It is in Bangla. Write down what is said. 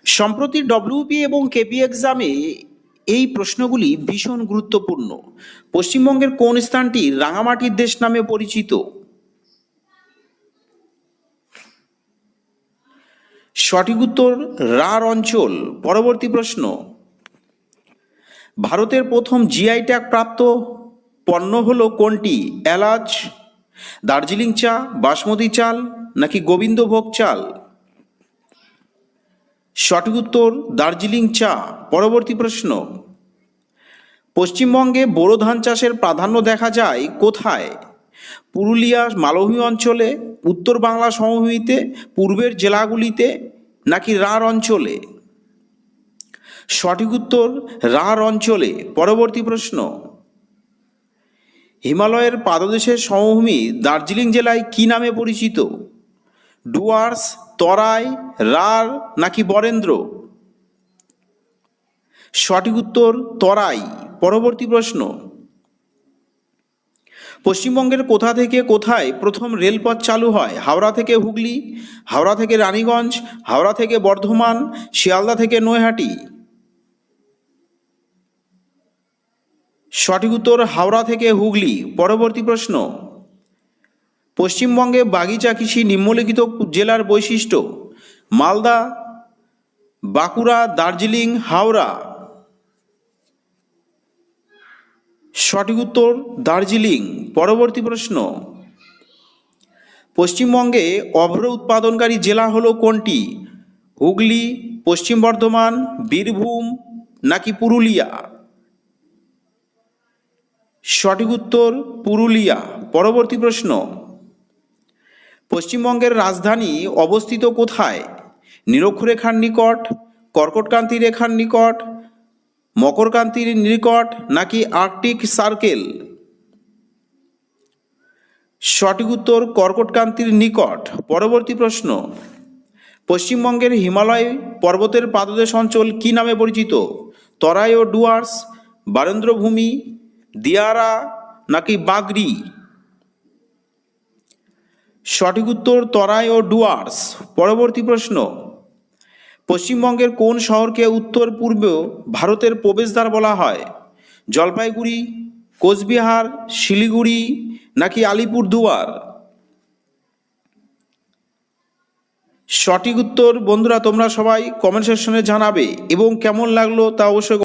সম্প্রতি ডব্লিউপি এবং কেপি এক্সামে এই প্রশ্নগুলি ভীষণ গুরুত্বপূর্ণ। পশ্চিমবঙ্গের কোন স্থানটি রাঙামাটির দেশ নামে পরিচিত? সঠিক উত্তর রাঢ় অঞ্চল। পরবর্তী প্রশ্ন, ভারতের প্রথম জিআই ট্যাগ প্রাপ্ত পণ্য হলো কোনটি? এলাচ, দার্জিলিং চা, বাসমতি চাল নাকি গোবিন্দভোগ চাল? সঠিক উত্তর দার্জিলিং চা। পরবর্তী প্রশ্ন, পশ্চিমবঙ্গে বোরো ধান চাষের প্রাধান্য দেখা যায় কোথায়? পুরুলিয়া মালভূমি অঞ্চলে, উত্তর বাংলা সমভূমিতে, পূর্বের জেলাগুলিতে নাকি রাঢ় অঞ্চলে? সঠিক উত্তর রাঢ় অঞ্চলে। পরবর্তী প্রশ্ন, হিমালয়ের পাদদেশের সমভূমি দার্জিলিং জেলায় কী নামে পরিচিত? ডুয়ার্স, তরাই, রাঢ় নাকি বরেন্দ্র? সঠিক উত্তর তরাই। পরবর্তী প্রশ্ন, পশ্চিমবঙ্গের কোথা থেকে কোথায় প্রথম রেলপথ চালু হয়? হাওড়া থেকে হুগলি, হাওড়া থেকে রানীগঞ্জ, হাওড়া থেকে বর্ধমান, শিয়ালদা থেকে নৈহাটি? সঠিক উত্তর হাওড়া থেকে হুগলি। পরবর্তী প্রশ্ন, পশ্চিমবঙ্গে বাগিচা কৃষি নিম্নলিখিত জেলার বৈশিষ্ট্য? মালদা, বাঁকুড়া, দার্জিলিং, হাওড়া? সঠিক উত্তর দার্জিলিং। পরবর্তী প্রশ্ন, পশ্চিমবঙ্গে অভ্র উৎপাদনকারী জেলা হলো কোনটি? হুগলি, পশ্চিম বর্ধমান, বীরভূম নাকি পুরুলিয়া? সঠিক উত্তর পুরুলিয়া। পরবর্তী প্রশ্ন, পশ্চিমবঙ্গের রাজধানী অবস্থিত কোথায়? নিরক্ষরেখার নিকট, কর্কটক্রান্তি রেখার নিকট, মকরক্রান্তির নিকট নাকি আর্কটিক সার্কেল? সঠিক উত্তর কর্কটক্রান্তির নিকট। পরবর্তী প্রশ্ন, পশ্চিমবঙ্গের হিমালয় পর্বতের পাদদেশ অঞ্চল কী নামে পরিচিত? তরাই ও ডুয়ার্স, বারেন্দ্রভূমি, দিয়ারা নাকি বাগরি? সঠিক উত্তর তরাই ও ডুয়ার্স। পরবর্তী প্রশ্ন, পশ্চিমবঙ্গের কোন শহরকে উত্তর পূর্ব ভারতের প্রবেশদ্বার বলা হয়? জলপাইগুড়ি, কোচবিহার, শিলিগুড়ি নাকি আলিপুরদুয়ার? সঠিক উত্তর বন্ধুরা তোমরা সবাই কমেন্ট সেকশনে জানাবে এবং কেমন লাগলো তা অবশ্যই